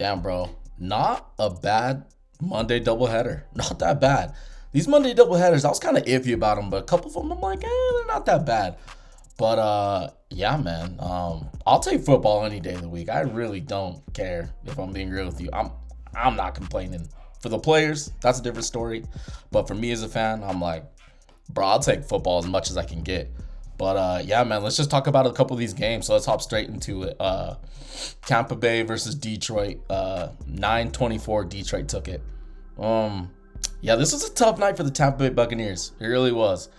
Damn, bro. Not a bad Monday doubleheader. Not that bad. These Monday doubleheaders, I was kind of iffy about them, but a couple of them, I'm like, they're not that bad. But yeah, man. I'll take football any day of the week. I really don't care, if I'm being real with you. I'm not complaining. For the players, that's a different story. But for me as a fan, I'm like, bro, I'll take football as much as I can get. But yeah, man, let's just talk about a couple of these games. So let's hop straight into it. Tampa Bay versus Detroit. 9-24, Detroit took it. Yeah, this was a tough night for the Tampa Bay Buccaneers. It really was.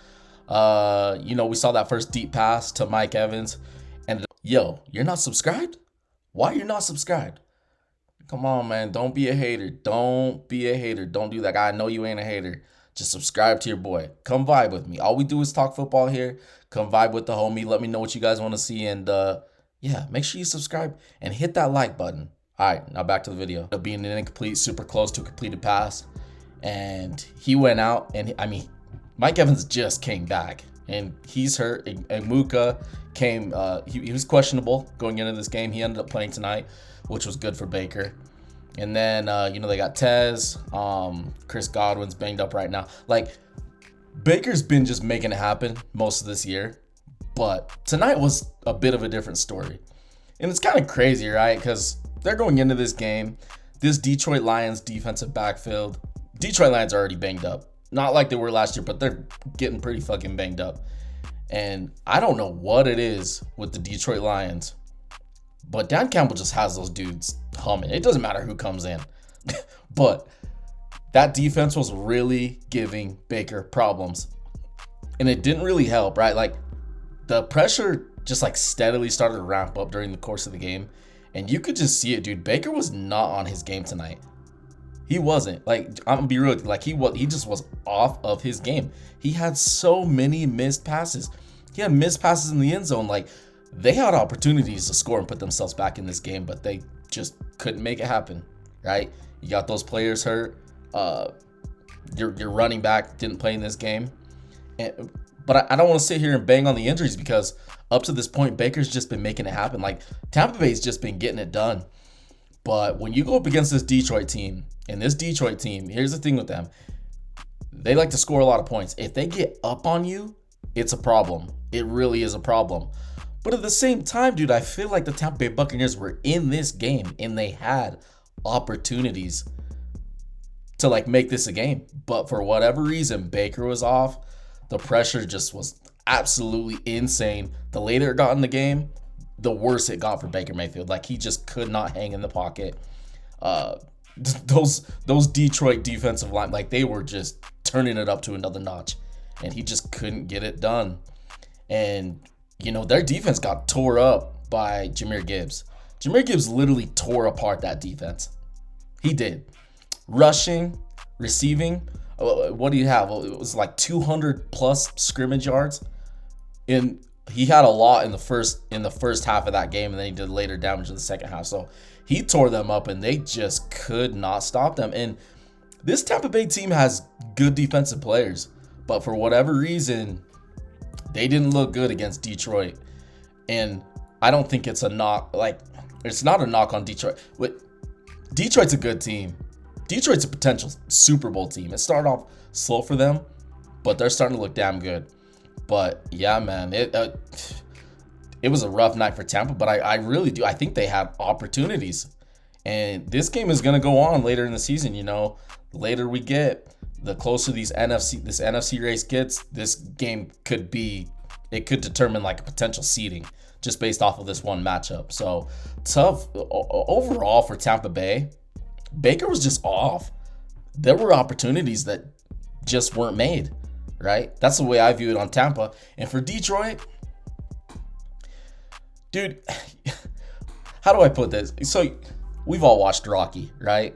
We saw that first deep pass to Mike Evans. And yo, you're not subscribed? Why are you not subscribed? Come on, man. Don't be a hater. Don't be a hater. Don't do that. I know you ain't a hater. Just subscribe to your boy. Come vibe with me. All we do is talk football here. Come vibe with the homie. Let me know what you guys want to see. And yeah, make sure you subscribe and hit that like button. All right, now back to the video. Being an incomplete, super close to a completed pass. And he went out. And Mike Evans just came back. And he's hurt. And Muka came. He was questionable going into this game. He ended up playing tonight, which was good for Baker. And then, they got Tez. Chris Godwin's banged up right now. Like, Baker's been just making it happen most of this year. But tonight was a bit of a different story. And it's kind of crazy, right? Because they're going into this game. This Detroit Lions defensive backfield. Detroit Lions are already banged up. Not like they were last year, but they're getting pretty fucking banged up. And I don't know what it is with the Detroit Lions. But Dan Campbell just has those dudes humming. It doesn't matter who comes in. But that defense was really giving Baker problems. And it didn't really help, right? Like, the pressure just steadily started to ramp up during the course of the game. And you could just see it, dude. Baker was not on his game tonight. He wasn't. Like, I'm gonna be real with you. He just was off of his game. He had so many missed passes. He had missed passes in the end zone. Like, they had opportunities to score and put themselves back in this game, but they just couldn't make it happen, right? You got those players hurt. Your running back didn't play in this game. But I don't want to sit here and bang on the injuries because up to this point, Baker's just been making it happen. Like, Tampa Bay's just been getting it done. But when you go up against this Detroit team, and this Detroit team, here's the thing with them. They like to score a lot of points. If they get up on you, it's a problem. It really is a problem. But at the same time, dude, I feel like the Tampa Bay Buccaneers were in this game and they had opportunities to make this a game. But for whatever reason, Baker was off. The pressure just was absolutely insane. The later it got in the game, the worse it got for Baker Mayfield. Like, he just could not hang in the pocket. Those Detroit defensive line, they were just turning it up to another notch. And he just couldn't get it done. And their defense got tore up by Jahmyr Gibbs. Jahmyr Gibbs literally tore apart that defense. He did. Rushing, receiving. What do you have? Well, it was 200 plus scrimmage yards. And he had a lot in the first half of that game, and then he did later damage in the second half. So he tore them up, and they just could not stop them. And this Tampa Bay team has good defensive players, but for whatever reason, they didn't look good against Detroit. And I don't think it's a knock. It's not a knock on Detroit. Detroit's a good team. Detroit's a potential Super Bowl team. It started off slow for them, but they're starting to look damn good. But yeah, man, it was a rough night for Tampa, but I really do. I think they have opportunities. And this game is going to go on later in the season. The later we get, the closer this NFC race gets, this game could determine a potential seeding just based off of this one matchup. So tough overall for Tampa Bay. Baker was just off. There were opportunities that just weren't made, right? That's the way I view it on Tampa. And for Detroit, dude, how do I put this? So we've all watched Rocky, right?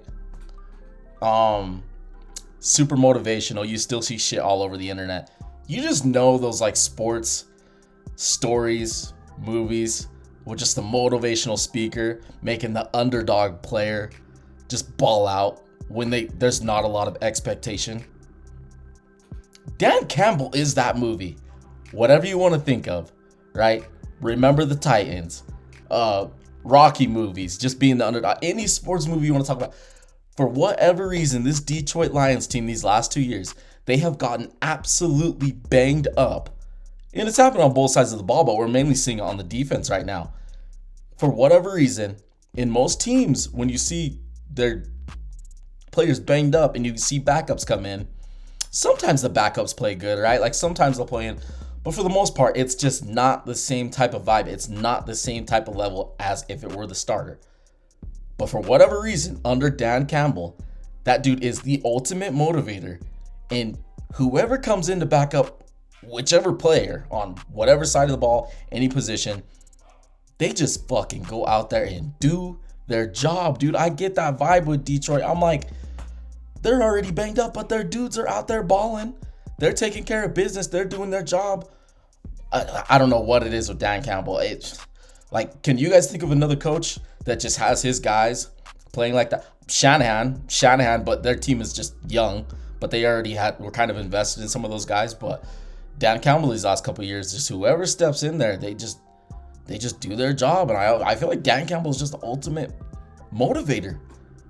Super motivational. You still see shit all over the internet. You just know those sports stories, movies with just a motivational speaker making the underdog player just ball out when there's not a lot of expectation. Dan Campbell is that movie. Whatever you want to think of, right? Remember the Titans. Rocky movies, just being the underdog, any sports movie you want to talk about. For whatever reason, this Detroit Lions team these last 2 years, they have gotten absolutely banged up. And it's happened on both sides of the ball, but we're mainly seeing it on the defense right now. For whatever reason, in most teams, when you see their players banged up and you see backups come in, sometimes the backups play good, right? Like sometimes they'll play in. But for the most part, it's just not the same type of vibe. It's not the same type of level as if it were the starter. But for whatever reason, under Dan Campbell, that dude is the ultimate motivator. And whoever comes in to back up whichever player on whatever side of the ball, any position, they just fucking go out there and do their job, dude. I get that vibe with Detroit. I'm like, they're already banged up, but their dudes are out there balling. They're taking care of business. They're doing their job. I don't know what it is with Dan Campbell. Like, can you guys think of another coach that just has his guys playing like that? Shanahan, but their team is just young, but they already were kind of invested in some of those guys. But Dan Campbell these last couple of years, just whoever steps in there, they just do their job. And I feel like Dan Campbell is just the ultimate motivator.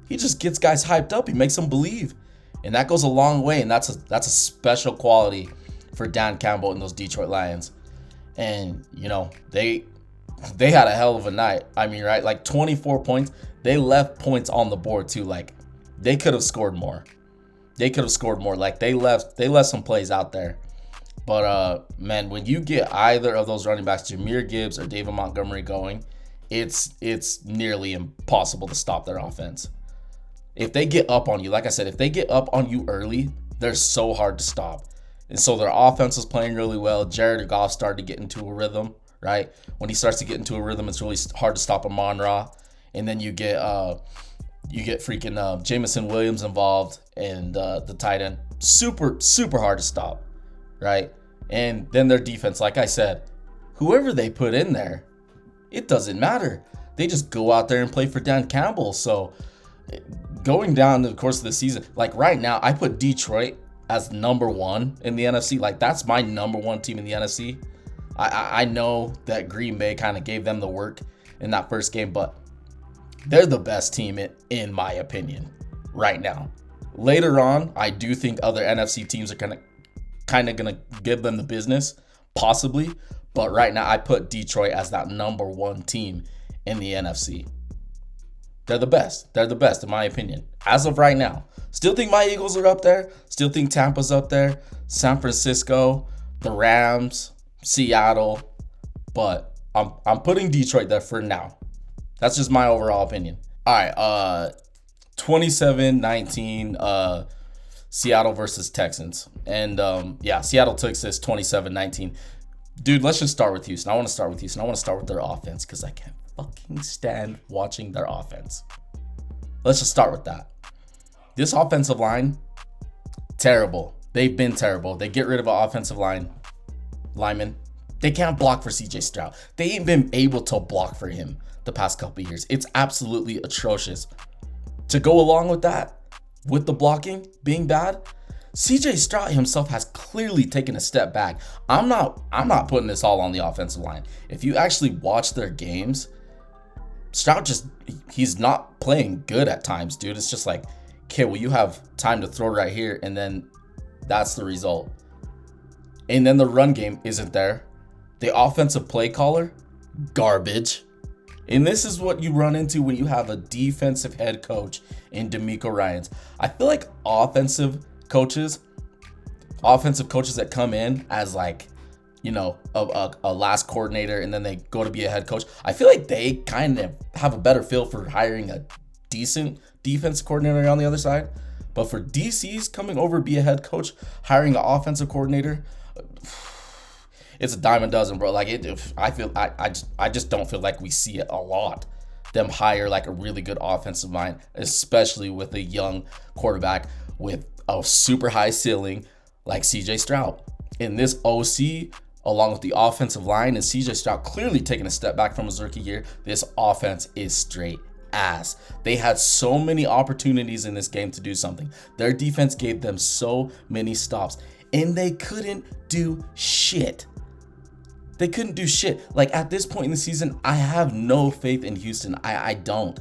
He just gets guys hyped up. He makes them believe. And that goes a long way. And that's a special quality for Dan Campbell and those Detroit Lions. And, you know, they had a hell of a night. I mean, right? Like 24 points. They left points on the board too. Like they could have scored more. Like they left some plays out there. But man, when you get either of those running backs, Jahmyr Gibbs or David Montgomery going, it's nearly impossible to stop their offense. If they get up on you, like I said, if they get up on you early, they're so hard to stop. And so their offense is playing really well. Jared Goff started to get into a rhythm, right? When he starts to get into a rhythm, it's really hard to stop Amon-Ra. And then you get freaking Jameson Williams involved and the tight end. Super, super hard to stop, right? And then their defense, like I said, whoever they put in there, it doesn't matter. They just go out there and play for Dan Campbell. So going down the course of the season, like right now, I put Detroit as number one in the NFC. Like that's my number one team in the NFC. I know that Green Bay kind of gave them the work in that first game, but they're the best team in my opinion right now. Later on, I do think other NFC teams are kind of gonna give them the business, possibly. But right now, I put Detroit as that number one team in the NFC. They're the best. They're the best, in my opinion. As of right now. Still think my Eagles are up there. Still think Tampa's up there. San Francisco, the Rams, Seattle. But I'm putting Detroit there for now. That's just my overall opinion. All right, 27-19, Seattle versus Texans. And Seattle took this 27-19. Dude, let's just start with Houston. I want to start with Houston. I want to start with their offense because I can't fucking stand watching their offense. Let's just start with that. This offensive line, terrible. They've been terrible. They get rid of an offensive lineman. They can't block for CJ Stroud. They ain't been able to block for him the past couple of years. It's absolutely atrocious. To go along with that, with the blocking being bad, CJ Stroud himself has clearly taken a step back. I'm not putting this all on the offensive line. If you actually watch their games, Stroud he's not playing good at times, dude. It's just like, okay, well, you have time to throw right here, and then that's the result. And then the run game isn't there. The offensive play caller, garbage. And this is what you run into when you have a defensive head coach in DeMeco Ryans. I feel like offensive coaches that come in as like, you know, a last coordinator and then they go to be a head coach, I feel like they kind of have a better feel for hiring a decent defense coordinator on the other side. But for DCs coming over to be a head coach, hiring an offensive coordinator, it's a dime a dozen, bro. Like I just don't feel like we see it a lot. Them hire like a really good offensive line, especially with a young quarterback with a super high ceiling like CJ Stroud. In this OC, along with the offensive line and CJ Stroud clearly taking a step back from his rookie year, this offense is straight ass. They had so many opportunities in this game to do something. Their defense gave them so many stops, and they couldn't do shit. They couldn't do shit. Like, at this point in the season, I have no faith in Houston. I don't.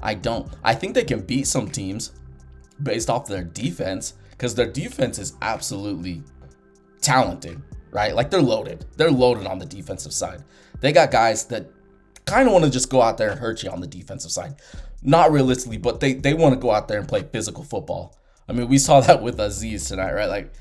I think they can beat some teams based off their defense, because their defense is absolutely talented, right? Like, they're loaded. They're loaded on the defensive side. They got guys that kind of want to just go out there and hurt you on the defensive side. Not realistically, but they want to go out there and play physical football. I mean, we saw that with Aziz tonight, right? Like,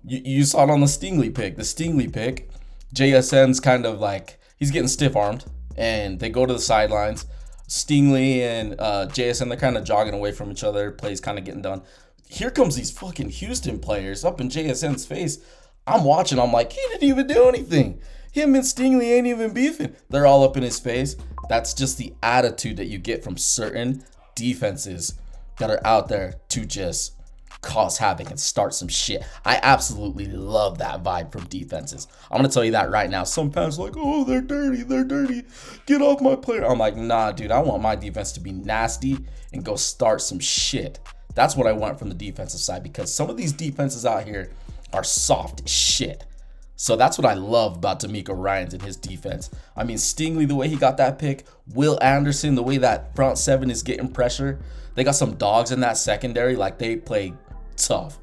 you saw it on the Stingley pick. The Stingley pick, JSN's kind of like, he's getting stiff-armed, and they go to the sidelines. Stingley and JSN, they're kind of jogging away from each other. Plays kind of getting done. Here comes these fucking Houston players up in JSN's face. I'm watching. I'm like, he didn't even do anything. Him and Stingley ain't even beefing. They're all up in his face. That's just the attitude that you get from certain defenses that are out there to just cause havoc and start some shit. I absolutely love that vibe from defenses. I'm going to tell you that right now. Some fans are like, oh, they're dirty. Get off my player. I'm like, nah, dude, I want my defense to be nasty and go start some shit. That's what I want from the defensive side, because some of these defenses out here are soft as shit. So that's what I love about D'Amico Ryans and his defense. I mean, Stingley, the way he got that pick, Will Anderson, the way that front seven is getting pressure. They got some dogs in that secondary, like they play tough.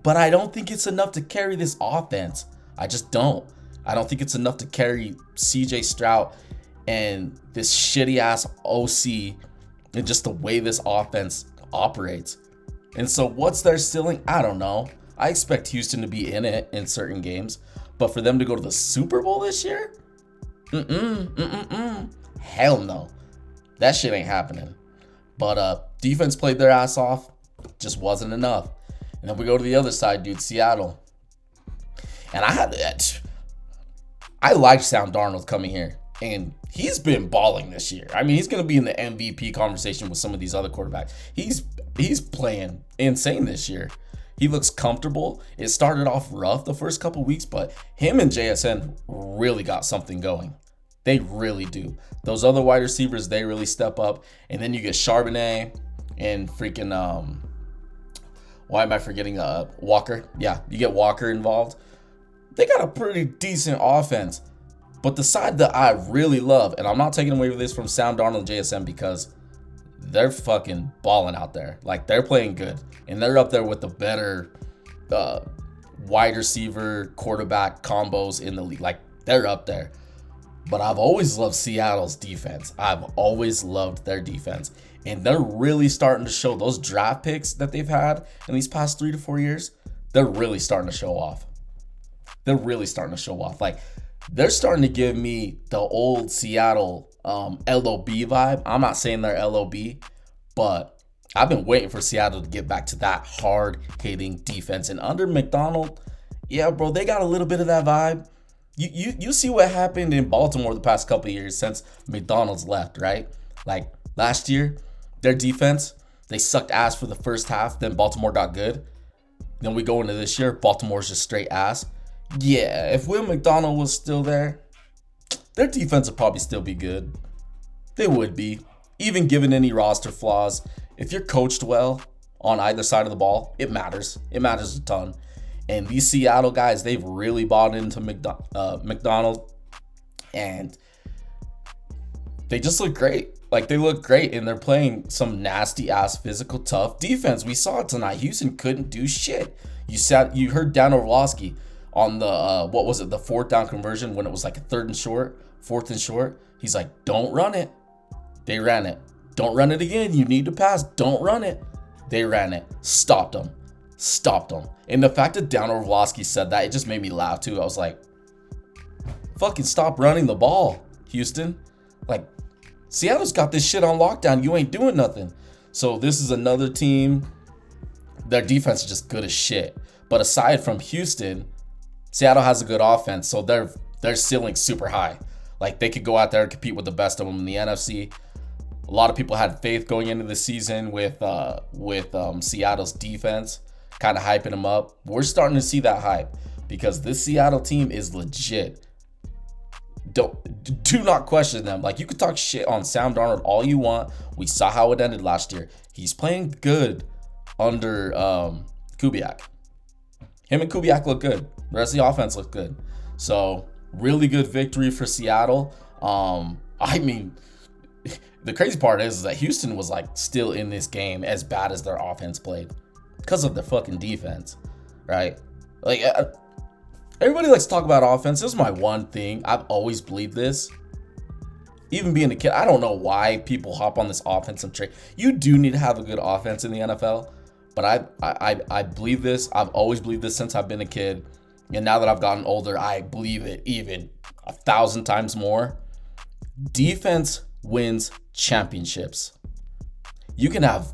But I don't think it's enough to carry this offense. I just don't. I don't think it's enough to carry CJ Stroud and this shitty ass OC and just the way this offense operates. And so what's their ceiling? I don't know. I expect Houston to be in it in certain games, but for them to go to the Super Bowl this year? Hell no. That shit ain't happening. But defense played their ass off. Just wasn't enough. And then we go to the other side, dude, Seattle. And I liked Sam Darnold coming here, and he's been balling this year. I mean, he's going to be in the MVP conversation with some of these other quarterbacks. He's playing insane this year. He looks comfortable. It started off rough the first couple weeks, but him and JSN really got something going. They really do. Those other wide receivers, they really step up. And then you get Charbonnet and freaking, why am I forgetting Walker? Yeah, you get Walker involved. They got a pretty decent offense. But the side that I really love, and I'm not taking away from this from Sam Darnold and JSN, because they're fucking balling out there. Like, they're playing good. And they're up there with the better wide receiver, quarterback combos in the league. Like, they're up there. But I've always loved Seattle's defense. I've always loved their defense. And they're really starting to show those draft picks that they've had in these past 3 to 4 years. They're really starting to show off. Like, they're starting to give me the old Seattle LOB vibe. I'm not saying they're LOB, but I've been waiting for Seattle to get back to that hard-hitting defense. And under McDonald, yeah, bro, they got a little bit of that vibe. You see what happened in Baltimore the past couple of years since McDonald's left, right? Like, last year, their defense, they sucked ass for the first half. Then Baltimore got good. Then we go into this year, Baltimore's just straight ass. Yeah, if Will McDonald was still there, their defense would probably still be good. They would be. Even given any roster flaws, if you're coached well on either side of the ball, it matters. It matters a ton. And these Seattle guys, they've really bought into McDonald. And they just look great. Like, they look great, and they're playing some nasty-ass, physical, tough defense. We saw it tonight. Houston couldn't do shit. You heard Dan Orlovsky on the, the 4th down conversion when it was like a 4th and short. He's like, don't run it. They ran it. Don't run it again. You need to pass. Don't run it. They ran it. Stopped them. And the fact that Dan Orlovsky said that, it just made me laugh too. I was like, fucking stop running the ball, Houston. Like, Seattle's got this shit on lockdown. You ain't doing nothing. So this is another team. Their defense is just good as shit. But aside from Houston, Seattle has a good offense. So their ceiling's super high. Like, they could go out there and compete with the best of them in the NFC. A lot of people had faith going into the season with Seattle's defense, kind of hyping them up. We're starting to see that hype because this Seattle team is legit. Do not question them. Like, you could talk shit on Sam Darnold all you want. We saw how it ended last year. He's playing good under Kubiak. Him and Kubiak look good. The rest of the offense look good. So Really good victory for Seattle. I mean, the crazy part is that Houston was like still in this game as bad as their offense played because of their fucking defense, right? Like everybody likes to talk about offense. This is my one thing. I've always believed this. Even being a kid, I don't know why people hop on this offensive train. You do need to have a good offense in the NFL, but I believe this. I've always believed this since I've been a kid, and now that I've gotten older, I believe it even 1,000 times more. Defense wins championships. You can have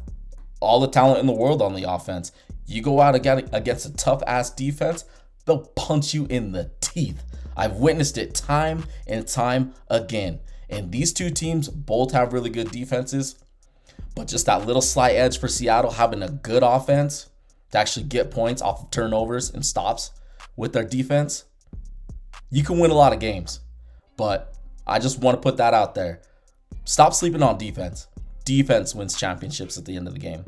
all the talent in the world on the offense. You go out against a tough ass defense, they'll punch you in the teeth. I've witnessed it time and time again. And these two teams both have really good defenses, but just that little slight edge for Seattle having a good offense to actually get points off of turnovers and stops with their defense. You can win a lot of games, but I just want to put that out there. Stop sleeping on defense. Defense wins championships at the end of the game.